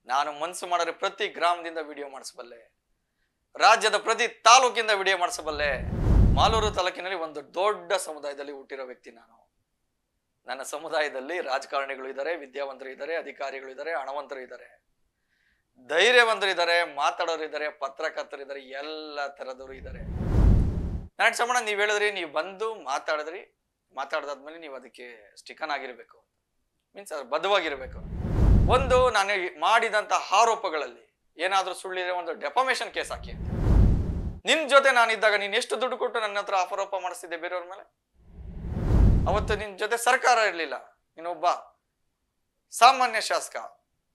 ನಾನು ಮನಸ್ಸು ಮಾಡಿದ್ರೆ ಪ್ರತಿ ಗ್ರಾಮದಿಂದ ವಿಡಿಯೋ ಮಾಡಿಸಬಲ್ಲೆ, ರಾಜ್ಯದ ಪ್ರತಿ ತಾಲೂಕಿಂದ ವಿಡಿಯೋ ಮಾಡಿಸಬಲ್ಲೆ. ಮಾಲೂರು ತಾಲೂಕಿನಲ್ಲಿ ಒಂದು ದೊಡ್ಡ ಸಮುದಾಯದಲ್ಲಿ ಹುಟ್ಟಿರೋ ವ್ಯಕ್ತಿ ನಾನು. ನನ್ನ ಸಮುದಾಯದಲ್ಲಿ ರಾಜಕಾರಣಿಗಳು ಇದ್ದಾರೆ, ವಿದ್ಯಾವಂತರು ಇದ್ದಾರೆ, ಅಧಿಕಾರಿಗಳು ಇದ್ದಾರೆ, ಹಣವಂತರು ಇದ್ದಾರೆ, ಧೈರ್ಯವಂತರು ಇದ್ದಾರೆ, ಮಾತಾಡೋರು ಇದ್ದಾರೆ, ಪತ್ರಕರ್ತರು ಇದ್ದಾರೆ, ಎಲ್ಲ ತರದವರು ಇದ್ದಾರೆ. ನಾರಾಯಣ ಸಾಮಣ್ಣ, ನೀವ್ ಹೇಳಿದ್ರಿ, ನೀವು ಬಂದು ಮಾತಾಡದಾದ್ಮೇಲೆ ನೀವು ಅದಕ್ಕೆ ಸ್ಟಿಕನ್ ಆಗಿರ್ಬೇಕು, ಮೀನ್ಸ್ ಅದ್ರ ಬದ್ಧವಾಗಿರ್ಬೇಕು. ಒಂದು ನಾನು ಮಾಡಿದಂತ ಆರೋಪಗಳಲ್ಲಿ ಏನಾದ್ರೂ ಸುಳ್ಳಿದ್ರೆ ಒಂದು ಡೆಫಾಮೇಶನ್ ಕೇಸ್ ಹಾಕಿ ಅಂತ. ನಿನ್ ಜೊತೆ ನಾನಿದ್ದಾಗ ನೀನ್ ಎಷ್ಟು ದುಡ್ಡು ಕೊಟ್ಟು ನನ್ನ ಹತ್ರ ಆರೋಪ ಮಾಡಿಸ್ತಿದ್ದೆ ಬೇರೆಯವ್ರ ಮೇಲೆ? ಅವತ್ತು ನಿನ್ ಜೊತೆ ಸರ್ಕಾರ ಇರ್ಲಿಲ್ಲ, ನೀನೊಬ್ಬ ಸಾಮಾನ್ಯ ಶಾಸಕ.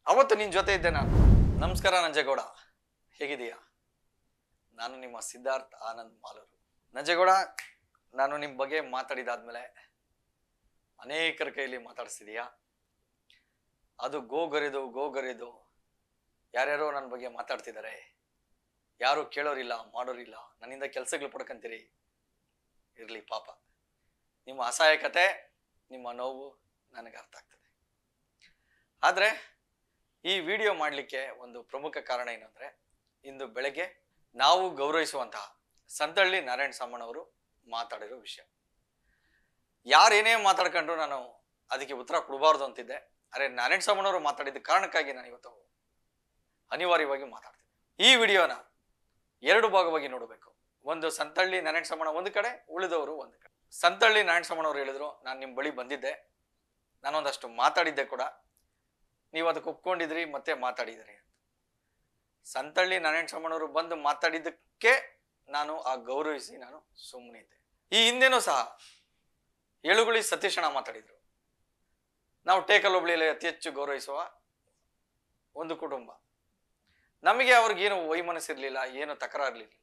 ಅವತ್ತು ನಿನ್ ಜೊತೆ ಇದ್ದೆ ನಾನು. ನಮಸ್ಕಾರ ನಂಜೇಗೌಡ, ಹೇಗಿದೀಯಾ? ನಾನು ನಿಮ್ಮ ಸಿದ್ಧಾರ್ಥ್ ಆನಂದ್ ಮಾಲೂರು. ನಂಜೇಗೌಡ, ನಾನು ನಿಮ್ ಬಗ್ಗೆ ಮಾತಾಡಿದಾದ್ಮೇಲೆ ಅನೇಕರ ಕೈಯಲ್ಲಿ ಮಾತಾಡಿಸಿದೀಯಾ. ಅದು ಗೋಗರಿದು ಯಾರ್ಯಾರೋ ನನ್ನ ಬಗ್ಗೆ ಮಾತಾಡ್ತಿದ್ದಾರೆ. ಯಾರು ಕೇಳೋರಿಲ್ಲ, ಮಾಡೋರಿಲ್ಲ, ನನ್ನಿಂದ ಕೆಲಸಗಳು ಪಡ್ಕೊಂತೀರಿ. ಇರ್ಲಿ ಪಾಪ, ನಿಮ್ಮ ಅಸಹಾಯಕತೆ, ನಿಮ್ಮ ನೋವು ನನಗೆ ಅರ್ಥ ಆಗ್ತದೆ. ಆದ್ರೆ ಈ ವಿಡಿಯೋ ಮಾಡಲಿಕ್ಕೆ ಒಂದು ಪ್ರಮುಖ ಕಾರಣ ಏನಂದ್ರೆ, ಇಂದು ಬೆಳಗ್ಗೆ ನಾವು ಗೌರವಿಸುವಂತಹ ಸಂತಳ್ಳಿ ನಾರಾಯಣ ಸಾಮಣ್ಣ ಅವರು ಮಾತಾಡಿರೋ ವಿಷಯ. ಯಾರೇನೇ ಮಾತಾಡ್ಕೊಂಡ್ರು ನಾನು ಅದಕ್ಕೆ ಉತ್ತರ ಕೊಡಬಾರ್ದು ಅಂತಿದ್ದೆ. ಅರೆ, ನಾರಾಯಣ ಸಾಮಣ್ಣ ಅವರು ಮಾತಾಡಿದ ಕಾರಣಕ್ಕಾಗಿ ನಾನು ಇವತ್ತು ಅನಿವಾರ್ಯವಾಗಿ ಮಾತಾಡ್ತೀನಿ. ಈ ವಿಡಿಯೋನ ಎರಡು ಭಾಗವಾಗಿ ನೋಡಬೇಕು. ಒಂದು ಸಂತಳ್ಳಿ ನಾರಾಯಣ ಸಾಮಣ್ಣ ಒಂದು ಕಡೆ, ಉಳಿದವರು ಒಂದು ಕಡೆ. ಸಂತಳ್ಳಿ ನಾರಾಯಣ ಸಾಮಣ್ಣ ಅವರು ಹೇಳಿದ್ರು, ನಾನು ನಿಮ್ಮ ಬಳಿ ಬಂದಿದ್ದೆ, ನಾನೊಂದಷ್ಟು ಮಾತಾಡಿದ್ದೆ ಕೂಡ, ನೀವು ಅದಕ್ಕೆ ಒಪ್ಕೊಂಡಿದ್ರಿ, ಮತ್ತೆ ಮಾತಾಡಿದ್ರಿ ಅಂತ. ಸಂತಳ್ಳಿ ನಾರಾಯಣ ಸಾಮಣ್ಣ ಅವರು ಬಂದು ಮಾತಾಡಿದ್ದಕ್ಕೆ ನಾನು ಗೌರವಿಸಿ ನಾನು ಸುಮ್ಮನೆ ಇದ್ದೆ. ಈ ಹಿಂದೆನೂ ಸಹ ಏಳುಗುಳಿ ಸತೀಶಣ್ಣ ಮಾತಾಡಿದ್ರು. ನಾವು ಟೇಕಲ್ ಹೋಬಳಿಯಲ್ಲಿ ಅತಿ ಹೆಚ್ಚು ಗೌರವಿಸುವ ಒಂದು ಕುಟುಂಬ. ನಮಗೆ ಅವ್ರಿಗೇನು ವೈಮನಸ್ಸಿರ್ಲಿಲ್ಲ, ಏನು ತಕರಾರ್ಲಿಲ್ಲ.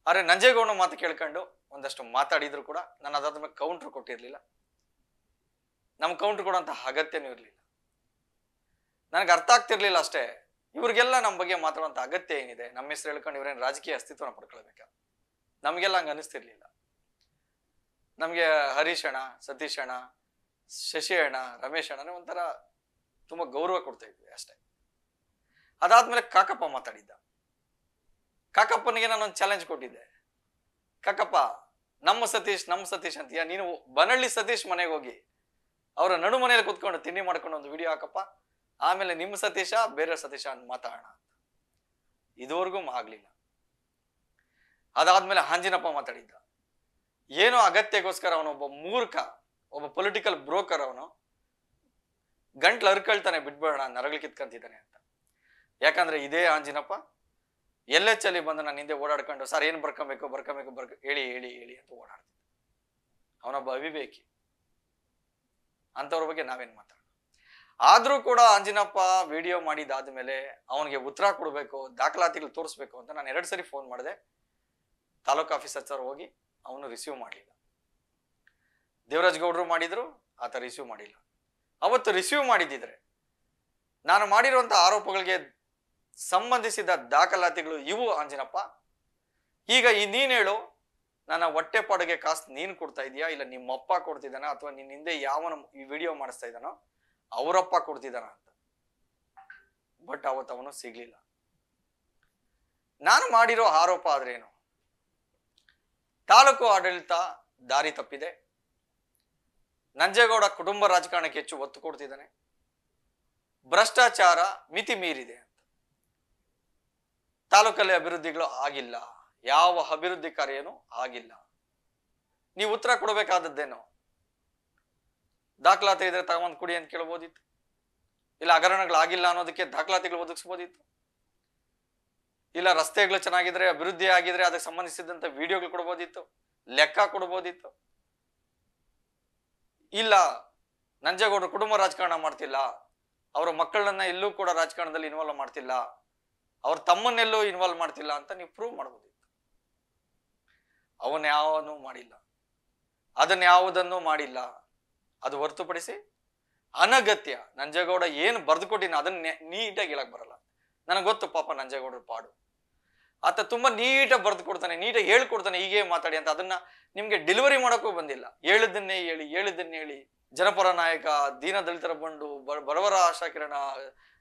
ಆದ್ರೆ ನಂಜೇಗೌಡ ಮಾತು ಕೇಳ್ಕೊಂಡು ಒಂದಷ್ಟು ಮಾತಾಡಿದ್ರು ಕೂಡ ನಾನು ಅದಾದ್ಮೇಲೆ ಕೌಂಟ್ರ್ ಕೊಟ್ಟಿರ್ಲಿಲ್ಲ. ನಮ್ ಕೌಂಟ್ರ್ ಕೊಡುವಂತ ಅಗತ್ಯನೂ ಇರ್ಲಿಲ್ಲ. ನನಗೆ ಅರ್ಥ ಆಗ್ತಿರ್ಲಿಲ್ಲ ಅಷ್ಟೇ, ಇವ್ರಿಗೆಲ್ಲ ನಮ್ಮ ಬಗ್ಗೆ ಮಾತಾಡುವಂತ ಅಗತ್ಯ ಏನಿದೆ? ನಮ್ಮ ಹೆಸರು ಹೇಳ್ಕೊಂಡು ಇವ್ರೇನು ರಾಜಕೀಯ ಅಸ್ತಿತ್ವನ ಪಡ್ಕೊಳ್ಬೇಕಾ? ನಮ್ಗೆಲ್ಲ ಹಂಗ ಅನಿಸ್ತಿರ್ಲಿಲ್ಲ. ನಮ್ಗೆ ಹರೀಶ್ ಅಣ್ಣ, ಸತೀಶ್ ಅಣ್ಣ, ಶಶಿ ಅಣ್ಣ, ರಮೇಶ್ ಅಣ್ಣನೇ ಒಂಥರ ತುಂಬಾ ಗೌರವ ಕೊಡ್ತಾ ಇದ್ವಿ ಅಷ್ಟೇ. ಅದಾದ್ಮೇಲೆ ಕಾಕಪ್ಪ ಮಾತಾಡಿದ್ದ. ಕಾಕಪ್ಪನಿಗೆ ನಾನೊಂದು ಚಾಲೆಂಜ್ ಕೊಟ್ಟಿದ್ದೆ. ಕಾಕಪ್ಪ, ನಮ್ಮ ಸತೀಶ್ ಅಂತೀಯ, ನೀನು ಬನಹಳ್ಳಿ ಸತೀಶ್ ಮನೆಗೆ ಹೋಗಿ ಅವರ ನಡು ಮನೆಯಲ್ಲಿ ಕುತ್ಕೊಂಡು ತಿಂಡಿ ಮಾಡ್ಕೊಂಡು ಒಂದು ವಿಡಿಯೋ ಹಾಕಪ್ಪ, ಆಮೇಲೆ ನಿಮ್ಮ ಸತೀಶ ಬೇರೆ ಸತೀಶ ಅಂತ ಮಾತಾಡೋಣ ಅಂತ. ಇದುವರೆಗೂ ಆಗ್ಲಿಲ್ಲ. ಅದಾದ್ಮೇಲೆ ಹಾಂಜಿನಪ್ಪ ಮಾತಾಡಿದ್ದ. ಏನೋ ಅಗತ್ಯಕ್ಕೋಸ್ಕರ ಅವನೊಬ್ಬ ಮೂರ್ಖ, ಒಬ್ಬ ಪೊಲಿಟಿಕಲ್ ಬ್ರೋಕರ್, ಅವನು ಗಂಟ್ಲು ಅರ್ಕೊಳ್ತಾನೆ, ಬಿಟ್ಬೇಡ ನರಗಳು ಕಿತ್ಕೊಂತಿದ್ದಾನೆ ಅಂತ. ಯಾಕಂದ್ರೆ ಇದೇ ಆಂಜಿನಪ್ಪ LH ಬಂದು ನನ್ನ ಹಿಂದೆ ಓಡಾಡ್ಕೊಂಡು, ಸರ್ ಏನ್ ಬರ್ಕೊಬೇಕು ಹೇಳಿ ಅಂತ ಓಡಾಡ್ತಿದ್ದ. ಅವನೊಬ್ಬ ಅವಿವೇಕಿ. ಅಂತವ್ರ ಬಗ್ಗೆ ನಾವೇನ್ ಮಾತಾಡೋಣ? ಆದ್ರೂ ಕೂಡ ಆಂಜಿನಪ್ಪ ವಿಡಿಯೋ ಮಾಡಿದಾದ್ಮೇಲೆ ಅವನಿಗೆ ಉತ್ತರ ಕೊಡ್ಬೇಕು, ದಾಖಲಾತಿಗಳು ತೋರಿಸ್ಬೇಕು ಅಂತ ನಾನು 2 ಸರಿ ಫೋನ್ ಮಾಡಿದೆ. ತಾಲೂಕು ಆಫೀಸರ್ ಹತ್ರ ಹೋಗಿ ಅವನು ರಿಸೀವ್ ಮಾಡಲಿಲ್ಲ. ದೇವರಾಜ್ ಗೌಡ್ರು ಮಾಡಿದ್ರು, ಆತ ರಿಸೀವ್ ಮಾಡಿಲ್ಲ. ಅವತ್ತು ರಿಸೀವ್ ಮಾಡಿದ್ರೆ ನಾನು ಮಾಡಿರುವಂತ ಆರೋಪಗಳಿಗೆ ಸಂಬಂಧಿಸಿದ ದಾಖಲಾತಿಗಳು ಇವು ಆಂಜಿನಪ್ಪ. ಈಗ ನೀನ್ ಹೇಳು, ನನ್ನ ಹೊಟ್ಟೆ ಪಾಡಿಗೆ ಕಾಸು ನೀನ್ ಕೊಡ್ತಾ ಇದೀಯಾ, ಇಲ್ಲ ನಿಮ್ಮಪ್ಪ ಕೊಡ್ತಿದ್ದಾನ, ಅಥವಾ ನಿನ್ನ ಹಿಂದೆ ಯಾವನ ಈ ವಿಡಿಯೋ ಮಾಡಿಸ್ತಾ ಇದ್ದಾನೋ ಅವರಪ್ಪ ಕೊಡ್ತಿದ್ದಾನ ಅಂತ. ಬಟ್ ಅವತ್ತು ಅವನು ಸಿಗ್ಲಿಲ್ಲ. ನಾನು ಮಾಡಿರೋ ಆರೋಪ ಆದ್ರೇನು? ತಾಲೂಕು ಆಡಳಿತ ದಾರಿ ತಪ್ಪಿದೆ, ನಂಜೇಗೌಡ ಕುಟುಂಬ ರಾಜಕಾರಣಕ್ಕೆ ಹೆಚ್ಚು ಒತ್ತು ಕೊಡ್ತಿದ್ದಾನೆ, ಭ್ರಷ್ಟಾಚಾರ ಮಿತಿ ಮೀರಿದೆ ಅಂತ. ತಾಲೂಕಲ್ಲಿ ಅಭಿವೃದ್ಧಿಗಳು ಆಗಿಲ್ಲ, ಯಾವ ಅಭಿವೃದ್ಧಿ ಕಾರ್ಯನೂ ಆಗಿಲ್ಲ. ನೀವು ಉತ್ತರ ಕೊಡಬೇಕಾದದ್ದೇನು? ದಾಖಲಾತಿ ಇದ್ರೆ ತಗೊಂಡ್ ಕುಡಿ ಅಂತ ಕೇಳ್ಬೋದಿತ್ತು, ಇಲ್ಲ ಹಗರಣಗಳಾಗಿಲ್ಲ ಅನ್ನೋದಕ್ಕೆ ದಾಖಲಾತಿಗಳು ಒದಗಿಸ್ಬೋದಿತ್ತು, ಇಲ್ಲ ರಸ್ತೆಗಳು ಚೆನ್ನಾಗಿದ್ರೆ, ಅಭಿವೃದ್ಧಿ ಆಗಿದ್ರೆ ಅದಕ್ಕೆ ಸಂಬಂಧಿಸಿದಂತ ವಿಡಿಯೋಗಳು ಕೊಡ್ಬೋದಿತ್ತು, ಲೆಕ್ಕ ಕೊಡ್ಬೋದಿತ್ತು. ಇಲ್ಲ ನಂಜೇಗೌಡರು ಕುಟುಂಬ ರಾಜಕಾರಣ ಮಾಡ್ತಿಲ್ಲ, ಅವರ ಮಕ್ಕಳನ್ನ ಎಲ್ಲೂ ಕೂಡ ರಾಜಕಾರಣದಲ್ಲಿ ಇನ್ವಾಲ್ವ್ ಮಾಡ್ತಿಲ್ಲ, ಅವ್ರ ತಮ್ಮನ್ನೆಲ್ಲೂ ಇನ್ವಾಲ್ವ್ ಮಾಡ್ತಿಲ್ಲ ಅಂತ ನೀವು ಪ್ರೂವ್ ಮಾಡ್ಬೋದಿತ್ತು. ಅವನ್ ಯಾವನು ಮಾಡಿಲ್ಲ, ಅದನ್ನ ಯಾವುದನ್ನು ಮಾಡಿಲ್ಲ. ಅದು ಹೊರತುಪಡಿಸಿ ಅನಗತ್ಯ ನಂಜೇಗೌಡ ಏನು ಬರೆದು ಕೊಟ್ಟಿನ ಅದನ್ನ ನೀಟಾಗಿ ಹೇಳಕ್ ಬರಲ್ಲ. ನನಗೆ ಗೊತ್ತು ಪಾಪ ನಂಜೇಗೌಡರ ಪಾಡು. ಆತ ತುಂಬಾ ನೀಟಾಗಿ ಬರೆದು ಕೊಡ್ತಾನೆ, ನೀಟಾಗಿ ಹೇಳ್ಕೊಡ್ತಾನೆ, ಹೀಗೆ ಮಾತಾಡಿ ಅಂತ. ಅದನ್ನ ನಿಮ್ಗೆ ಡೆಲಿವರಿ ಮಾಡೋಕ್ಕೂ ಬಂದಿಲ್ಲ. ಹೇಳಿದ್ದನ್ನೇ ಹೇಳಿ, ಹೇಳಿದ್ದನ್ನೇ ಹೇಳಿ, ಜನಪರ ನಾಯಕ, ದೀನ ದಲಿತರ ಬಂಡು, ಬಡವರ ಆಶಾಕಿರಣ,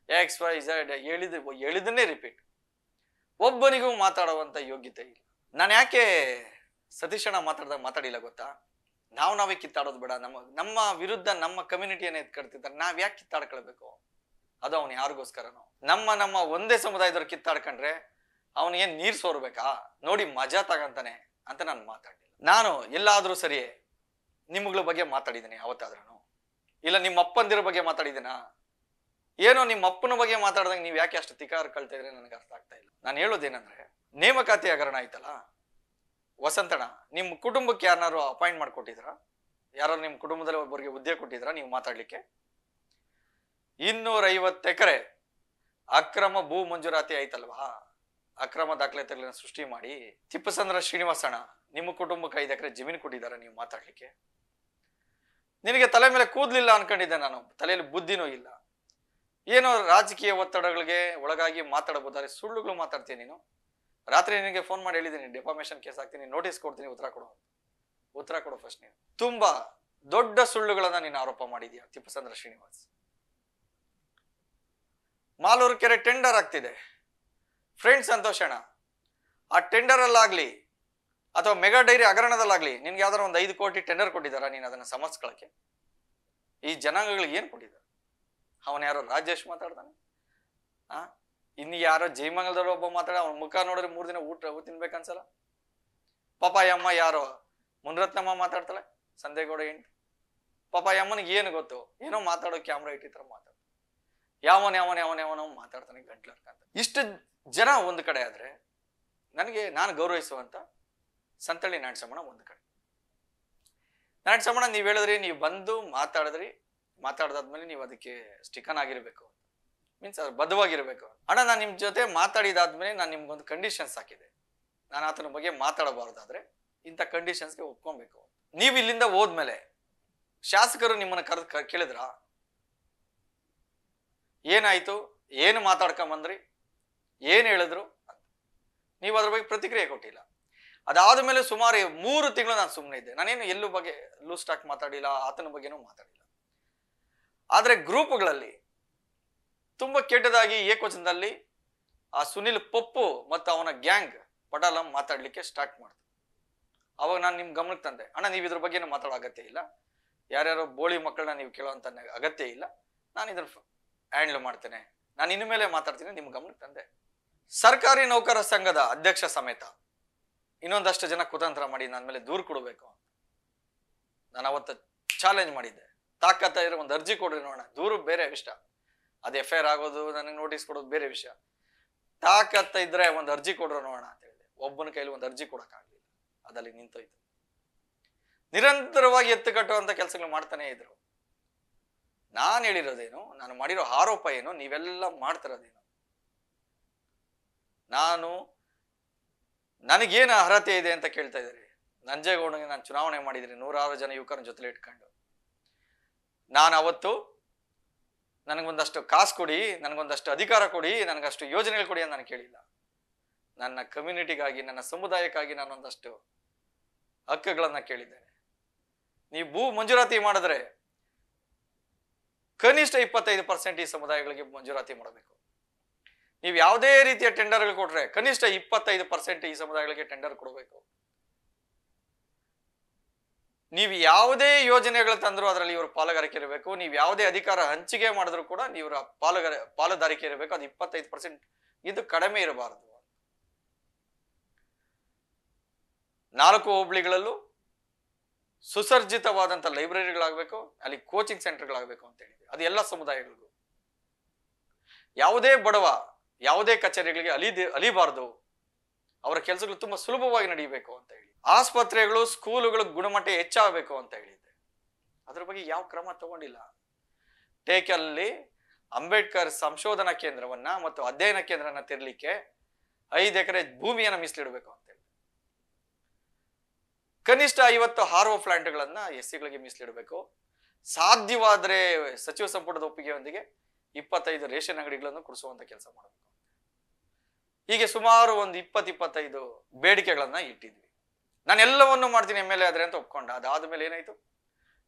XYZ ಹೇಳಿದನ್ನೇ ರಿಪೀಟ್. ಒಬ್ಬನಿಗೂ ಮಾತಾಡುವಂತ ಯೋಗ್ಯತೆ ಇಲ್ಲ. ನಾನು ಯಾಕೆ ಸತೀಶಣ್ಣ ಮಾತಾಡಿಲ್ಲ ಗೊತ್ತಾ? ನಾವೇ ಕಿತ್ತಾಡೋದು ಬೇಡ. ನಮ್ಮ ವಿರುದ್ಧ ನಮ್ಮ ಕಮ್ಯುನಿಟಿಯನ್ನ ಎತ್ಕಡ್ತಿದ್ದಾರೆ, ನಾವ್ ಯಾಕೆ ಕಿತ್ತಾಡ್ಕೊಳ್ಬೇಕು? ಅದು ಅವನು ಯಾರಿಗೋಸ್ಕರನೋ. ನಮ್ಮ ಒಂದೇ ಸಮುದಾಯದವ್ರು ಕಿತ್ತಾಡ್ಕೊಂಡ್ರೆ ಅವನಿಗೇನ್ ನೀರ್ ಸೋರ್ಬೇಕಾ? ನೋಡಿ ಮಜಾ ತಗಂತಾನೆ ಅಂತ ನಾನು ಮಾತಾಡ್ಲಿಲ್ಲ. ನಾನು ಎಲ್ಲಾದ್ರೂ ಸರಿಯೇ ನಿಮ್ಗಳ ಬಗ್ಗೆ ಮಾತಾಡಿದ್ದೀನಿ ಯಾವತ್ತಾದ್ರೂ? ಇಲ್ಲ ನಿಮ್ಮ ಅಪ್ಪಂದಿರ ಬಗ್ಗೆ ಮಾತಾಡಿದ್ದೀನಾ? ಏನೋ ನಿಮ್ಮ ಅಪ್ಪನ ಬಗ್ಗೆ ಮಾತಾಡ್ದಂಗೆ ನೀವ್ ಯಾಕೆ ಅಷ್ಟು ತಿಕಾರ ಕಳ್ತಾ ಇದ್ರೆ ನನಗೆ ಅರ್ಥ ಆಗ್ತಾ ಇಲ್ಲ. ನಾನು ಹೇಳೋದೇನಂದ್ರೆ, ನೇಮಕಾತಿ ಹಗರಣ ಆಯ್ತಲ್ಲ, ವಸಂತಣ್ಣ ನಿಮ್ಮ ಕುಟುಂಬಕ್ಕೆ ಯಾರನ್ನಾರು ಅಪಾಯಿಂಟ್ ಮಾಡ್ಕೊಟ್ಟಿದ್ರ? ಯಾರು ನಿಮ್ಮ ಕುಟುಂಬದಲ್ಲಿ ಒಬ್ಬರಿಗೆ ಹುದ್ದೆ ಕೊಟ್ಟಿದ್ರ ನೀವು ಮಾತಾಡ್ಲಿಕ್ಕೆ? 250 ಎಕರೆ ಅಕ್ರಮ ಭೂ ಮಂಜೂರಾತಿ ಆಯ್ತಲ್ವಾ? ಅಕ್ರಮ ದಾಖಲಾತಿಗಳನ್ನ ಸೃಷ್ಟಿ ಮಾಡಿ ತಿಪ್ಪಸಂದ್ರ ಶ್ರೀನಿವಾಸಣ್ಣ ನಿಮ್ಮ ಕುಟುಂಬಕ್ಕೆ 5 ಎಕರೆ ಜಮೀನು ಕೊಟ್ಟಿದ್ದಾರೆ ನೀವು ಮಾತಾಡ್ಲಿಕ್ಕೆ? ನಿನಗೆ ತಲೆ ಮೇಲೆ ಕೂದ್ಲಿಲ್ಲ ಅನ್ಕೊಂಡಿದ್ದೆ ನಾನು, ತಲೆಯಲ್ಲಿ ಬುದ್ಧಿನೂ ಇಲ್ಲ. ಏನೋ ರಾಜಕೀಯ ಒತ್ತಡಗಳಿಗೆ ಒಳಗಾಗಿ ಮಾತಾಡಬಹುದಾದ್ರೆ ಸುಳ್ಳುಗಳು ಮಾತಾಡ್ತೀನಿ ನೀನು. ರಾತ್ರಿ ನಿನಗೆ ಫೋನ್ ಮಾಡಿ ಹೇಳಿದ್ದೀನಿ, ಡಿಫಾಮೇಶನ್ ಕೇಸ್ ಹಾಕ್ತೀನಿ, ನೋಟಿಸ್ ಕೊಡ್ತೀನಿ, ಉತ್ತರ ಕೊಡು ಫಸ್ಟ್. ನೀನು ತುಂಬಾ ದೊಡ್ಡ ಸುಳ್ಳುಗಳನ್ನ ನೀನು ಆರೋಪ ಮಾಡಿದ್ಯಾ ತಿಪ್ಪಸಂದ್ರ ಶ್ರೀನಿವಾಸ್. ಮಾಲೂರು ಕೆರೆ ಟೆಂಡರ್ ಆಗ್ತಿದೆ, ಫ್ರೆಂಡ್ ಸಂತೋಷಣ. ಆ ಟೆಂಡರ್ ಅಲ್ಲಾಗ್ಲಿ ಅಥವಾ ಮೆಗಾ ಡೈರಿ ಹಗರಣದಲ್ಲಾಗ್ಲಿ ನಿನ್ಗೆ ಯಾವ್ದಾರ ಒಂದು 5 ಕೋಟಿ ಟೆಂಡರ್ ಕೊಟ್ಟಿದಾರ? ನೀನ್ ಅದನ್ನ ಸಮರ್ಸ್ಕೊಳಕ್ಕೆ ಈ ಜನಾಂಗಗಳಿಗೆ ಏನ್ ಕೊಟ್ಟಿದ್ದಾರೆ? ಅವನ್ ಯಾರೋ ರಾಜೇಶ್ ಮಾತಾಡ್ತಾನೆ, ಇನ್ನು ಯಾರೋ ಜೈಮಂಗಲದವ್ರು ಒಬ್ಬ ಮಾತಾಡ, ಅವನ ಮುಖ ನೋಡಿದ್ರೆ 3 ದಿನ ಊಟ ತಿನ್ಬೇಕನ್ಸಲ್ಲ. ಪಾಪ ಅಮ್ಮ ಯಾರೋ ಮುನ್ರತ್ನಮ್ಮ ಮಾತಾಡ್ತಾಳೆ, ಸಂದೇಗೌಡ ಹೆಂಡ್ತಿ. ಪಾಪ ಅಮ್ಮನಿಗೆ ಏನು ಗೊತ್ತು? ಏನೋ ಮಾತಾಡೋ ಕ್ಯಾಮ್ರಾ ಇಟ್ಟಿರ್ತಾರ ಮಾತಾಡ, ಯಾವನೋ ಮಾತಾಡ್ತಾನೆ ಗಂಟ್ಲರ್ಕಂತ. ಇಷ್ಟು ಜನ ಒಂದು ಕಡೆ ಆದ್ರೆ ನಾನು ಗೌರವಿಸುವಂತ ಸಂತಳ್ಳಿ ನಾಟ್ಸಮ್ಮಣ ಒಂದು ಕಡೆ. ನಾಟ್ಸಮ್ಮಣ ನೀವ್ ಹೇಳಿದ್ರಿ, ನೀವು ಬಂದು ಮಾತಾಡದಾದ್ಮೇಲೆ ನೀವು ಅದಕ್ಕೆ ಸ್ಟಿಕನ್ ಆಗಿರ್ಬೇಕು, ಮೀನ್ಸ್ ಅದು ಬದ್ಧವಾಗಿರ್ಬೇಕು. ಅಣ್ಣ ನಾನು ನಿಮ್ ಜೊತೆ ಮಾತಾಡಿದಾದ್ಮೇಲೆ ನಾನು ನಿಮ್ಗೊಂದು ಕಂಡೀಷನ್ಸ್ ಹಾಕಿದೆ, ನಾನು ಆತನ ಬಗ್ಗೆ ಮಾತಾಡಬಾರ್ದಾದ್ರೆ ಇಂಥ ಕಂಡೀಷನ್ಸ್ಗೆ ಒಪ್ಕೊಬೇಕು. ನೀವು ಇಲ್ಲಿಂದ ಹೋದ್ಮೇಲೆ ಶಾಸಕರು ನಿಮ್ಮನ್ನ ಕೇಳಿದ್ರ ಏನಾಯ್ತು, ಏನು ಮಾತಾಡ್ಕೊಂಬಂದ್ರಿ, ಏನ್ ಹೇಳಿದ್ರು ಅಂತ? ನೀವು ಅದ್ರ ಬಗ್ಗೆ ಪ್ರತಿಕ್ರಿಯೆ ಕೊಟ್ಟಿಲ್ಲ. ಅದಾದ ಮೇಲೆ ಸುಮಾರು 3 ತಿಂಗಳು ನಾನು ಸುಮ್ಮನೆ ಇದ್ದೆ. ನಾನೇನು ಎಲ್ಲೂ ಬಗ್ಗೆ ಲೂಸ್ ಟಾಕ್ ಮಾತಾಡಿಲ್ಲ, ಆತನ ಬಗ್ಗೆನೂ ಮಾತಾಡಿಲ್ಲ. ಆದ್ರೆ ಗ್ರೂಪ್ಗಳಲ್ಲಿ ತುಂಬಾ ಕೆಟ್ಟದಾಗಿ ಏಕವಚನದಲ್ಲಿ ಆ ಸುನಿಲ್ ಪಪ್ಪು ಮತ್ತು ಅವನ ಗ್ಯಾಂಗ್ ಪಟಾಲ ಮಾತಾಡ್ಲಿಕ್ಕೆ ಸ್ಟಾರ್ಟ್ ಮಾಡ್ತು. ಅವಾಗ ನಾನು ನಿಮ್ ಗಮನಕ್ಕೆ ತಂದೆ, ಅಣ್ಣ ನೀವು ಇದ್ರ ಬಗ್ಗೆನೂ ಮಾತಾಡೋ ಅಗತ್ಯ ಇಲ್ಲ, ಯಾರ್ಯಾರೋ ಬೋಳಿ ಮಕ್ಕಳನ್ನ ನೀವು ಕೇಳೋಂತ ಅಗತ್ಯ ಇಲ್ಲ, ನಾನು ಇದನ್ನ ಹ್ಯಾಂಡಲ್ ಮಾಡ್ತೇನೆ, ನಾನು ಇನ್ನು ಮೇಲೆ ಮಾತಾಡ್ತೀನಿ, ನಿಮ್ ಗಮನಕ್ಕೆ ತಂದೆ. ಸರ್ಕಾರಿ ನೌಕರ ಸಂಘದ ಅಧ್ಯಕ್ಷ ಸಮೇತ ಇನ್ನೊಂದಷ್ಟು ಜನ ಕುತಂತ್ರ ಮಾಡಿ ನನ್ನ ಮೇಲೆ ದೂರು ಕೊಡಬೇಕು. ನಾನು ಅವತ್ತು ಚಾಲೆಂಜ್ ಮಾಡಿದ್ದೆ, ತಾಕತ್ತ ಇದ್ರೆ ಒಂದು ಅರ್ಜಿ ಕೊಡ್ರಿ ನೋಡೋಣ. ದೂರು ಬೇರೆ ವಿಷಯ, ಅದು FIR ಆಗೋದು, ನನಗೆ ನೋಟಿಸ್ ಕೊಡೋದು ಬೇರೆ ವಿಷಯ. ತಾಕತ್ತ ಇದ್ರೆ ಒಂದು ಅರ್ಜಿ ಕೊಡ್ರು ನೋಡೋಣ ಅಂತ ಹೇಳಿದೆ. ಒಬ್ಬನ ಕೈಲಿ ಒಂದು ಅರ್ಜಿ ಕೊಡಕ್ಕಾಗ್ಲಿಲ್ಲ, ಅದಲ್ಲಿ ನಿಂತೋಯ್ತು. ನಿರಂತರವಾಗಿ ಎತ್ತು ಕಟ್ಟುವಂತ ಕೆಲಸಗಳು ಮಾಡ್ತಾನೆ ಇದ್ರು. ನಾನು ಹೇಳಿರೋದೇನು, ನಾನು ಮಾಡಿರೋ ಆರೋಪ ಏನು, ನೀವೆಲ್ಲ ಮಾಡ್ತಿರೋದೇನು? ನನಗೇನು ಅರ್ಹತೆ ಇದೆ ಅಂತ ಕೇಳ್ತಾ ಇದ್ದೀರಿ. ನಂಜೇಗೌಡನಿಗೆ ನಾನು ಚುನಾವಣೆ ಮಾಡಿದ್ದೀನಿ 106 ಜನ ಯುವಕರನ್ನ ಜೊತೆಲಿ ಇಟ್ಕೊಂಡು. ನಾನು ಅವತ್ತು ನನಗೊಂದಷ್ಟು ಕಾಸು ಕೊಡಿ, ನನಗೊಂದಷ್ಟು ಅಧಿಕಾರ ಕೊಡಿ, ನನಗಷ್ಟು ಯೋಜನೆಗಳು ಕೊಡಿ ಅಂತ ನಾನು ಕೇಳಿಲ್ಲ. ನನ್ನ ಕಮ್ಯುನಿಟಿಗಾಗಿ, ನನ್ನ ಸಮುದಾಯಕ್ಕಾಗಿ ನಾನು ಒಂದಷ್ಟು ಹಕ್ಕುಗಳನ್ನ ಕೇಳಿದ್ದೇನೆ. ನೀವು ಭೂ ಮಂಜೂರಾತಿ ಮಾಡಿದ್ರೆ ಕನಿಷ್ಠ 25% ಈ ಸಮುದಾಯಗಳಿಗೆ ಮಂಜೂರಾತಿ ಮಾಡಬೇಕು. ನೀವು ಯಾವುದೇ ರೀತಿಯ ಟೆಂಡರ್ಗಳು ಕೊಟ್ರೆ ಕನಿಷ್ಠ 25% ಈ ಸಮುದಾಯಗಳಿಗೆ ಟೆಂಡರ್ ಕೊಡಬೇಕು. ನೀವು ಯಾವುದೇ ಯೋಜನೆಗಳು ತಂದ್ರು ಅದರಲ್ಲಿ ಇವರು ಪಾಲುಗಾರಿಕೆ ಇರಬೇಕು. ನೀವು ಯಾವುದೇ ಅಧಿಕಾರ ಹಂಚಿಕೆ ಮಾಡಿದ್ರು ಕೂಡ ಇವರ ಪಾಲುದಾರಿಕೆ ಇರಬೇಕು. ಅದು 25% ಇದು ಕಡಿಮೆ ಇರಬಾರದು. 4 ಹೋಬಳಿಗಳಲ್ಲೂ ಸುಸರ್ಜಿತವಾದಂತ ಲೈಬ್ರರಿಗಳಾಗಬೇಕು, ಅಲ್ಲಿ ಕೋಚಿಂಗ್ ಸೆಂಟರ್ಗಳಾಗಬೇಕು ಅಂತ ಹೇಳಿದ್ವಿ. ಅದು ಎಲ್ಲ ಸಮುದಾಯಗಳಿಗೂ. ಯಾವುದೇ ಬಡವ ಯಾವುದೇ ಕಚೇರಿಗಳಿಗೆ ಅಲಿಬಾರ್ದು, ಅವರ ಕೆಲಸಗಳು ತುಂಬಾ ಸುಲಭವಾಗಿ ನಡೆಯಬೇಕು ಅಂತ ಹೇಳಿ. ಆಸ್ಪತ್ರೆಗಳು, ಸ್ಕೂಲುಗಳ ಗುಣಮಟ್ಟ ಹೆಚ್ಚಾಗಬೇಕು ಅಂತ ಹೇಳಿದ್ದೆ. ಅದ್ರ ಬಗ್ಗೆ ಯಾವ ಕ್ರಮ ತಗೊಂಡಿಲ್ಲ. ಟೇಕಲ್ಲಿ ಅಂಬೇಡ್ಕರ್ ಸಂಶೋಧನಾ ಕೇಂದ್ರವನ್ನ ಮತ್ತು ಅಧ್ಯಯನ ಕೇಂದ್ರನ ತೆರಲಿಕ್ಕೆ 5 ಎಕರೆ ಭೂಮಿಯನ್ನ ಮೀಸಲಿಡಬೇಕು ಅಂತ ಹೇಳಿ. ಕನಿಷ್ಠ 50 RO ಪ್ಲಾಂಟ್ಗಳನ್ನ SCಗಳಿಗೆ ಮೀಸಲಿಡಬೇಕು. ಸಾಧ್ಯವಾದ್ರೆ ಸಚಿವ ಸಂಪುಟದ ಒಪ್ಪಿಗೆಯೊಂದಿಗೆ 25 ರೇಷನ್ ಅಂಗಡಿಗಳನ್ನು ಕೊಡಿಸುವಂತ ಕೆಲಸ ಮಾಡಬೇಕು. ಹೀಗೆ ಸುಮಾರು ಒಂದು 20-25 ಬೇಡಿಕೆಗಳನ್ನ ಇಟ್ಟಿದ್ವಿ. ನಾನು ಎಲ್ಲವನ್ನೂ ಮಾಡ್ತೀನಿ MLA ಆದ್ರೆ ಅಂತ ಒಪ್ಕೊಂಡ. ಅದಾದ್ಮೇಲೆ ಏನಾಯ್ತು,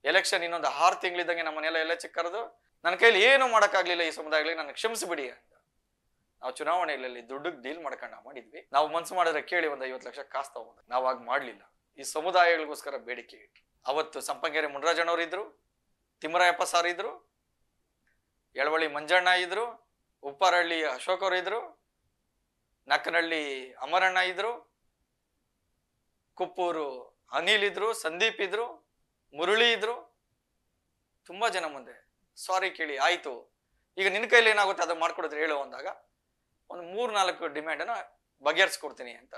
ಎಲೆಕ್ಷನ್ ಇನ್ನೊಂದು 6 ತಿಂಗಳಿದ್ದಂಗೆ ನಮ್ಮನ್ನೆಲ್ಲ ಕರೆದು ನನ್ನ ಕೈಲಿ ಏನು ಮಾಡೋಕ್ಕಾಗ್ಲಿಲ್ಲ ಈ ಸಮುದಾಯಗಳಿಗೆ, ನನಗೆ ಕ್ಷಮಿಸಿಬಿಡಿ ಅಂತ. ನಾವು ಚುನಾವಣೆಯಲ್ಲಿ ದುಡ್ಡಿಗೆ ಡೀಲ್ ಮಾಡ್ಕೊಂಡು ಮಾಡಿದ್ವಿ. ನಾವು ಮನ್ಸು ಮಾಡಿದ್ರೆ ಕೇಳಿ ಒಂದು 50 ಲಕ್ಷ ಕಾಸು ತಗೊಂಡು ನಾವು ಆಗ ಮಾಡ್ಲಿಲ್ಲ. ಈ ಸಮುದಾಯಗಳಿಗೋಸ್ಕರ ಬೇಡಿಕೆ ಇಟ್ರು. ಅವತ್ತು ಸಂಪಂಗೇರಿ ಮುನ್ರಾಜಣ್ಣವ್ರು ಇದ್ರು, ತಿಮ್ಮರಾಯಪ್ಪ ಸಾರ್ ಇದ್ರು, ಯಳವಳ್ಳಿ ಮಂಜಣ್ಣ ಇದ್ರು, ಉಪ್ಪಾರಹಳ್ಳಿ ಅಶೋಕ್ ಅವರು ಇದ್ರು, ನಕ್ಕನಹಳ್ಳಿ ಅಮರಣ್ಣ ಇದ್ರು, ಕುಪ್ಪೂರು ಅನಿಲ್ ಇದ್ರು, ಸಂದೀಪ್ ಇದ್ರು, ಮುರಳಿ ಇದ್ರು, ತುಂಬಾ ಜನ ಮುಂದೆ ಸಾರಿ ಕೇಳಿ ಆಯ್ತು, ಈಗ ನಿನ್ನ ಕೈಲಿ ಏನಾಗುತ್ತೆ ಅದು ಮಾಡ್ಕೊಡಿದ್ರೆ ಹೇಳು ಅಂದಾಗ ಒಂದು 3-4 ಡಿಮ್ಯಾಂಡನ್ನ ಬಗೆಹರಿಸ್ಕೊಡ್ತೀನಿ ಅಂತ.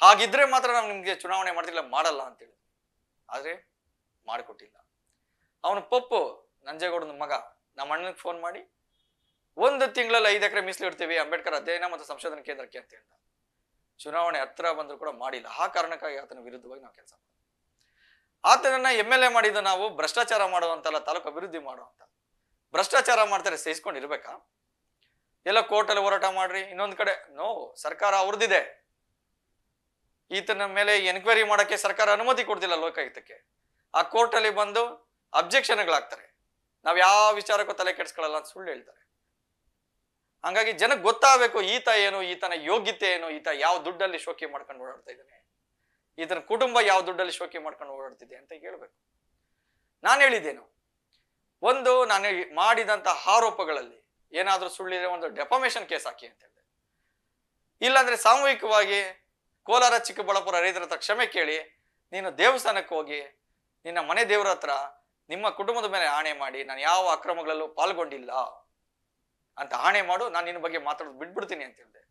ಹಾಗಿದ್ರೆ ಮಾತ್ರ ನಾವು ನಿಮ್ಗೆ ಚುನಾವಣೆ ಮಾಡ್ತಿಲ್ಲ, ಮಾಡಲ್ಲ ಅಂತೇಳಿ. ಆದ್ರೆ ಮಾಡಿಕೊಟ್ಟಿಲ್ಲ. ಅವನು ಪಪ್ಪು ನಂಜೇಗೌಡನ ಮಗ ನಮ್ಮ ಅಣ್ಣನಿಗೆ ಫೋನ್ ಮಾಡಿ 1 ತಿಂಗಳಲ್ಲಿ 5 ಎಕರೆ ಮೀಸಲು ಇಡ್ತೀವಿ ಅಂಬೇಡ್ಕರ್ ಅಧ್ಯಯನ ಮತ್ತು ಸಂಶೋಧನಾ ಕೇಂದ್ರಕ್ಕೆ ಅಂತ ಹೇಳ್ದ. ಚುನಾವಣೆ ಹತ್ರ ಬಂದ್ರು ಕೂಡ ಮಾಡಿಲ್ಲ. ಆ ಕಾರಣಕ್ಕಾಗಿ ಆತನ ವಿರುದ್ಧವಾಗಿ ನಾವು ಕೆಲಸ ಮಾಡ್ತೀವಿ. ಆತನನ್ನ MLA ಮಾಡಿದ್ದು ನಾವು ಭ್ರಷ್ಟಾಚಾರ ಮಾಡುವಂತಲ್ಲ, ತಾಲೂಕು ಅಭಿವೃದ್ಧಿ ಮಾಡುವಂತ. ಭ್ರಷ್ಟಾಚಾರ ಮಾಡ್ತಾರೆ ಸಹಿಸ್ಕೊಂಡಿರ್ಬೇಕಾ? ಎಲ್ಲ ಕೋರ್ಟಲ್ಲಿ ಹೋರಾಟ ಮಾಡ್ರಿ, ಇನ್ನೊಂದ್ ಕಡೆ ನೋ, ಸರ್ಕಾರ ಅವ್ರದ್ದಿದೆ. ಈತನ ಮೇಲೆ ಎನ್ಕ್ವೈರಿ ಮಾಡಕ್ಕೆ ಸರ್ಕಾರ ಅನುಮತಿ ಕೊಡ್ತಿಲ್ಲ ಲೋಕಾಯುಕ್ತಕ್ಕೆ. ಆ ಕೋರ್ಟಲ್ಲಿ ಬಂದು ಅಬ್ಜೆಕ್ಷನ್ಗಳಾಗ್ತಾರೆ. ನಾವ್ ಯಾವ ವಿಚಾರಕ್ಕೂ ತಲೆ ಕೆಡಿಸ್ಕೊಳ್ಳಲ್ಲ ಅಂತ ಸುಳ್ಳು ಹೇಳ್ತಾರೆ. ಹಂಗಾಗಿ ಜನಕ್ಕೆ ಗೊತ್ತಾಗಬೇಕು ಈತ ಏನು, ಈತನ ಯೋಗ್ಯತೆ ಏನು, ಈತ ಯಾವ ದುಡ್ಡಲ್ಲಿ ಶೋಕಿ ಮಾಡ್ಕೊಂಡು ಓಡಾಡ್ತಾ ಇದ್ದಾನೆ, ಈತನ ಕುಟುಂಬ ಯಾವ ದುಡ್ಡಲ್ಲಿ ಶೋಕಿ ಮಾಡ್ಕೊಂಡು ಓಡಾಡ್ತಿದೆ ಅಂತ ಹೇಳ್ಬೇಕು. ನಾನು ಹೇಳಿದ್ದೇನು, ಒಂದು ನಾನು ಮಾಡಿದಂತ ಆರೋಪಗಳಲ್ಲಿ ಏನಾದ್ರೂ ಸುಳ್ಳಿದ್ರೆ ಒಂದು ಡೆಫಾಮೇಶನ್ ಕೇಸ್ ಹಾಕಿ ಅಂತ ಹೇಳಿದೆ. ಇಲ್ಲಾಂದ್ರೆ ಸಾಮೂಹಿಕವಾಗಿ ಕೋಲಾರ ಚಿಕ್ಕಬಳ್ಳಾಪುರ ರೈತರ ಹತ್ರ ಕ್ಷಮೆ ಕೇಳಿ, ನೀನು ದೇವಸ್ಥಾನಕ್ಕೆ ಹೋಗಿ ನಿನ್ನ ಮನೆ ದೇವರ ಹತ್ರ ನಿಮ್ಮ ಕುಟುಂಬದ ಮೇಲೆ ಆಣೆ ಮಾಡಿ ನಾನು ಯಾವ ಅಕ್ರಮಗಳಲ್ಲೂ ಪಾಲ್ಗೊಂಡಿಲ್ಲ ಅಂತ ಆಣೆ ಮಾಡು, ನಾನು ನಿನ್ನ ಬಗ್ಗೆ ಮಾತಾಡೋದು ಬಿಟ್ಬಿಡ್ತೀನಿ ಅಂತ ಹೇಳಿದೆ.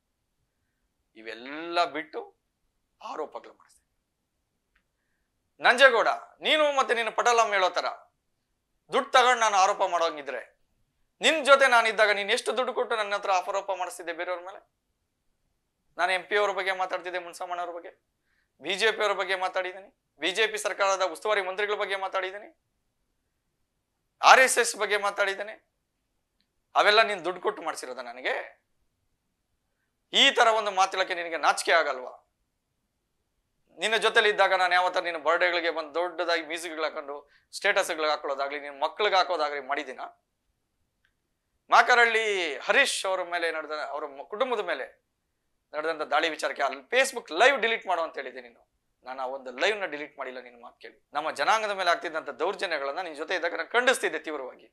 ಇವೆಲ್ಲ ಬಿಟ್ಟು ಆರೋಪಗಳು ಮಾಡಿಸ್ತೀನಿ. ನಂಜೇಗೌಡ, ನೀನು ಮತ್ತೆ ನಿನ್ನ ಪಟಲಮ್ಮ ಹೇಳೋ ತರ ದುಡ್ಡು ತಗೊಂಡು ನಾನು ಆರೋಪ ಮಾಡೋಂಗಿದ್ರೆ, ನಿನ್ ಜೊತೆ ನಾನಿದ್ದಾಗ ನೀನ್ ಎಷ್ಟು ದುಡ್ಡು ಕೊಟ್ಟು ನನ್ನ ಹತ್ರ ಆರೋಪ ಮಾಡಿಸ್ತಿದ್ದೆ ಬೇರೆಯವ್ರ ಮೇಲೆ? ನಾನು MP ಅವರ ಬಗ್ಗೆ ಮಾತಾಡ್ತಿದ್ದೆ, ಮುನ್ಸಮ್ಮಣ್ಣವ್ರ ಬಗ್ಗೆ, BJP ಅವರ ಬಗ್ಗೆ ಮಾತಾಡಿದ್ದೀನಿ, BJP ಸರ್ಕಾರದ ಉಸ್ತುವಾರಿ ಮಂತ್ರಿಗಳ ಬಗ್ಗೆ ಮಾತಾಡಿದ್ದೀನಿ, RSS ಬಗ್ಗೆ ಮಾತಾಡಿದ್ದೇನೆ. ಅವೆಲ್ಲ ನೀನ್ ದುಡ್ಡು ಕೊಟ್ಟು ಮಾಡಿಸಿರೋದ ನನಗೆ? ಈ ತರ ಒಂದು ಮಾತಾಡಕ್ಕೆ ನಿನಗೆ ನಾಚಿಕೆ ಆಗಲ್ವಾ? ನಿನ್ನ ಜೊತೆಲಿ ಇದ್ದಾಗ ನಾನು ಯಾವತ್ತ ನಿನ್ನ ಬರ್ಡೇಗಳಿಗೆ ಬಂದು ದೊಡ್ಡದಾಗಿ ಮ್ಯೂಸಿಕ್ಗಳು ಹಾಕೊಂಡು ಸ್ಟೇಟಸ್ಗಳಿಗೆ ಹಾಕೊಳ್ಳೋದಾಗ್ಲಿ, ನಿನ್ನ ಮಕ್ಳಿಗೆ ಹಾಕೋದಾಗ್ಲಿ ಮಾಡಿದ್ದೀನ? ಮಾಕರಹಳ್ಳಿ ಹರೀಶ್ ಅವರ ಮೇಲೆ ನಡೆದ, ಅವರ ಕುಟುಂಬದ ಮೇಲೆ ನಡೆದಂತ ದಾಳಿ ವಿಚಾರಕ್ಕೆ ಅಲ್ಲಿ ಫೇಸ್ಬುಕ್ ಲೈವ್ ಡಿಲೀಟ್ ಮಾಡು ಅಂತ ಹೇಳಿದೆ ನೀನು. ನಾನು ಆ ಒಂದು ಲೈವ್ ನ ಡಿಲೀಟ್ ಮಾಡಿಲ್ಲ. ನಿನ್ನ ಮಾತು ಕೇಳಿ ನಮ್ಮ ಜನಾಂಗದ ಮೇಲೆ ಆಗ್ತಿದ್ದಂತ ದೌರ್ಜನ್ಯಗಳನ್ನ ನಿನ್ ಜೊತೆ ಇದ್ದಾಗ ನಾನು ಖಂಡಿಸ್ತಿದ್ದೆ ತೀವ್ರವಾಗಿ.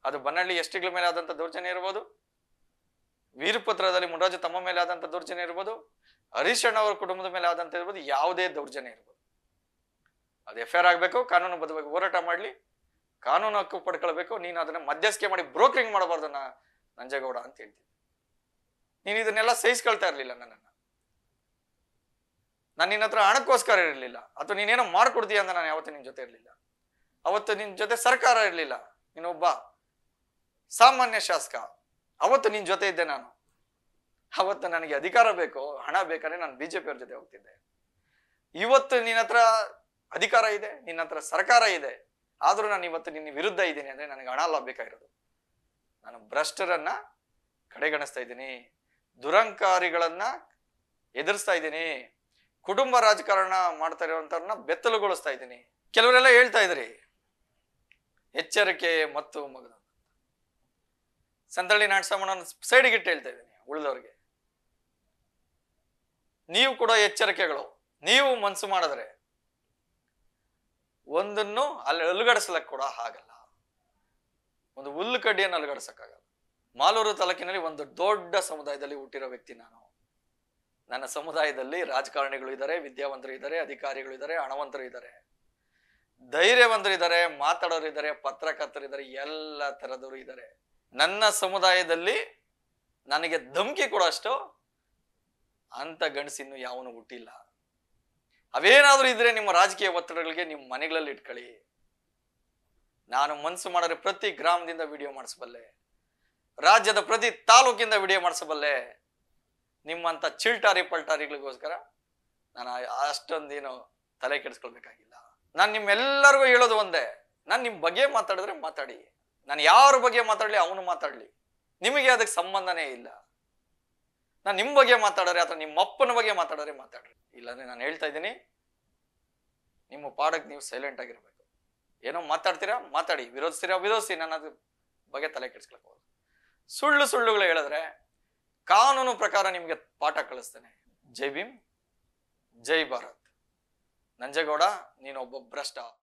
ಅದು ಬನ್ನಳ್ಳಿ ಎಸ್ಟಿಗಳ ಮೇಲೆ ಆದಂತ ದೌರ್ಜನ್ಯ ಇರ್ಬೋದು, ವೀರಪತ್ರದಲ್ಲಿ ಮುನ್ರಾಜು ತಮ್ಮ ಮೇಲೆ ಆದಂತ ದೌರ್ಜನ್ಯ ಇರ್ಬೋದು, ಹರೀಶ್ ಅಣ್ಣ ಅವರ ಕುಟುಂಬದ ಮೇಲೆ ಆದಂತ ಇರ್ಬೋದು, ಯಾವುದೇ ದೌರ್ಜನ್ಯ ಇರ್ಬೋದು, ಅದು FIR ಆಗ್ಬೇಕು, ಕಾನೂನು ಬದ್ಧವಾಗಿ ಹೋರಾಟ ಮಾಡ್ಲಿ, ಕಾನೂನು ಹಕ್ಕು ಪಡ್ಕೊಳ್ಬೇಕು. ನೀನು ಅದನ್ನ ಮಧ್ಯಸ್ಥಿಕೆ ಮಾಡಿ ಬ್ರೋಕರಿಂಗ್ ಮಾಡಬಾರ್ದು ನಂಜೇಗೌಡ ಅಂತ ಹೇಳ್ತೀನಿ. ನೀನು ಇದನ್ನೆಲ್ಲ ಸಹಿಸ್ಕೊಳ್ತಾ ಇರ್ಲಿಲ್ಲ ನನ್ನನ್ನ. ನಾನು ನಿನ್ನ ಹತ್ರ ಹಣಕ್ಕೋಸ್ಕರ ಇರಲಿಲ್ಲ, ಅಥವಾ ನೀನೇನೋ ಮಾಡ್ಕೊಡ್ತೀಯ ಅಂತ ನಾನು ಯಾವತ್ತೂ ನಿನ್ ಜೊತೆ ಇರಲಿಲ್ಲ. ಅವತ್ತು ನಿನ್ ಜೊತೆ ಸರ್ಕಾರ ಇರಲಿಲ್ಲ, ನೀನೊಬ್ಬ ಸಾಮಾನ್ಯ ಶಾಸಕ. ಅವತ್ತು ನಿನ್ ಜೊತೆ ಇದ್ದೆ ನಾನು. ಅವತ್ತು ನನಗೆ ಅಧಿಕಾರ ಬೇಕು, ಹಣ ಬೇಕಾದ್ರೆ ನಾನು BJP ಅವ್ರ ಜೊತೆ ಹೋಗ್ತಿದ್ದೆ. ಇವತ್ತು ನಿನ್ನ ಹತ್ರ ಅಧಿಕಾರ ಇದೆ, ನಿನ್ನ ಹತ್ರ ಸರ್ಕಾರ ಇದೆ, ಆದ್ರೂ ನಾನು ಇವತ್ತು ನಿನ್ನ ವಿರುದ್ಧ ಇದ್ದೀನಿ ಅಂದ್ರೆ ನನಗೆ ಹಣ ಲಾಭ ಬೇಕಾಗಿರೋದು. ನಾನು ಭ್ರಷ್ಟರನ್ನ ಕಡೆಗಣಿಸ್ತಾ ಇದ್ದೀನಿ, ದುರಂಕಾರಿಗಳನ್ನ ಎದುರಿಸ್ತಾ ಇದ್ದೀನಿ, ಕುಟುಂಬ ರಾಜಕಾರಣ ಮಾಡ್ತಾ ಇರುವಂತವ್ರನ್ನ ಬೆತ್ತಲುಗೊಳಿಸ್ತಾ ಇದ್ದೀನಿ. ಕೆಲವರೆಲ್ಲ ಹೇಳ್ತಾ ಇದ್ರಿ ಎಚ್ಚರಿಕೆ ಮತ್ತು ಮಗದ ಸಂತಳ್ಳಿ ನಾಟಸಮ್ಮನ ಸೈಡ್ಗೆ ಇಟ್ಟು ಹೇಳ್ತಾ ಇದ್ದೀನಿ ಉಳಿದವ್ರಿಗೆ, ನೀವು ಕೂಡ ಎಚ್ಚರಿಕೆಗಳು. ನೀವು ಮನ್ಸು ಮಾಡಿದ್ರೆ ಒಂದನ್ನು ಅಲ್ಲಿ ಅಲುಗಡಿಸ್ಲಕ್ ಕೂಡ ಆಗಲ್ಲ, ಒಂದು ಹುಲ್ಲು ಕಡ್ಡಿಯನ್ನು ಅಲುಗಡಿಸಕ್ಕಾಗಲ್ಲ. ಮಾಲೂರು ತಾಲೂಕಿನಲ್ಲಿ ಒಂದು ದೊಡ್ಡ ಸಮುದಾಯದಲ್ಲಿ ಹುಟ್ಟಿರೋ ವ್ಯಕ್ತಿ ನಾನು. ನನ್ನ ಸಮುದಾಯದಲ್ಲಿ ರಾಜಕಾರಣಿಗಳು ಇದ್ದಾರೆ, ವಿದ್ಯಾವಂತರು ಇದ್ದಾರೆ, ಅಧಿಕಾರಿಗಳು ಇದ್ದಾರೆ, ಹಣವಂತರು ಇದ್ದಾರೆ, ಧೈರ್ಯವಂತರು ಇದ್ದಾರೆ, ಮಾತಾಡೋರು ಇದ್ದಾರೆ, ಪತ್ರಕರ್ತರು ಇದ್ದಾರೆ, ಎಲ್ಲ ತರದವರು ಇದ್ದಾರೆ. ನನ್ನ ಸಮುದಾಯದಲ್ಲಿ ನನಗೆ ಧಮಕಿ ಕೊಡೋಷ್ಟು ಅಂತ ಗಂಡಸಿನ್ನು ಯಾವನು ಹುಟ್ಟಿಲ್ಲ. ಅವೇನಾದ್ರೂ ಇದ್ರೆ ನಿಮ್ಮ ರಾಜಕೀಯ ಒತ್ತಡಗಳಿಗೆ ನಿಮ್ಮ ಮನೆಗಳಲ್ಲಿ ಇಟ್ಕೊಳ್ಳಿ. ನಾನು ಮನಸ್ಸು ಮಾಡಿದ್ರೆ ಪ್ರತಿ ಗ್ರಾಮದಿಂದ ವಿಡಿಯೋ ಮಾಡಿಸಬಲ್ಲೆ, ರಾಜ್ಯದ ಪ್ರತಿ ತಾಲೂಕಿಂದ ವಿಡಿಯೋ ಮಾಡಿಸಬಲ್ಲೆ. ನಿಮ್ಮಂತ ಚಿಲ್ಟಾರಿ ಪಲ್ಟಾರಿಗಳಿಗೋಸ್ಕರ ನಾನು ಅಷ್ಟೊಂದೇನು ತಲೆ ಕೆಡಿಸ್ಕೊಳ್ಬೇಕಾಗಿಲ್ಲ. ನಾನು ನಿಮ್ಮೆಲ್ಲರಿಗೂ ಹೇಳೋದು ಒಂದೇ, ನಾನು ನಿಮ್ಮ ಬಗ್ಗೆ ಮಾತಾಡಿದ್ರೆ ಮಾತಾಡಿ, ನಾನು ಯಾರ ಬಗ್ಗೆ ಮಾತಾಡ್ಲಿ ಅವನು ಮಾತಾಡ್ಲಿ, ನಿಮಗೆ ಅದಕ್ಕೆ ಸಂಬಂಧನೇ ಇಲ್ಲ. ನಾನು ನಿಮ್ಮ ಬಗ್ಗೆ ಮಾತಾಡಿದ್ರೆ ಅಥವಾ ನಿಮ್ಮ ಅಪ್ಪನ ಬಗ್ಗೆ ಮಾತಾಡಿದ್ರೆ ಮಾತಾಡ್ರಿ, ಇಲ್ಲಾಂದ್ರೆ ನಾನು ಹೇಳ್ತಾ ಇದ್ದೀನಿ, ನಿಮ್ಮ ಪಾಡಕ್ಕೆ ನೀವು ಸೈಲೆಂಟ್ ಆಗಿರ್ಬೇಕು. ಏನೋ ಮಾತಾಡ್ತೀರಾ ಮಾತಾಡಿ, ವಿರೋಧಿಸ್ತೀರಾ ವಿರೋಧಿಸಿ, ನಾನು ಅದು ಬಗ್ಗೆ ತಲೆ ಕೆಡಿಸ್ಕೊಳಕ್ ಹೋಗಲ್ಲ. ಸುಳ್ಳುಗಳು ಹೇಳಿದ್ರೆ ಕಾನೂನು ಪ್ರಕಾರ ನಿಮ್ಗೆ ಪಾಠ ಕಳಿಸ್ತೇನೆ. ಜೈ ಭೀಮ್, ಜೈ ಭಾರತ್. ನಂಜೇಗೌಡ, ನೀನೊಬ್ಬ ಭ್ರಷ್ಟ.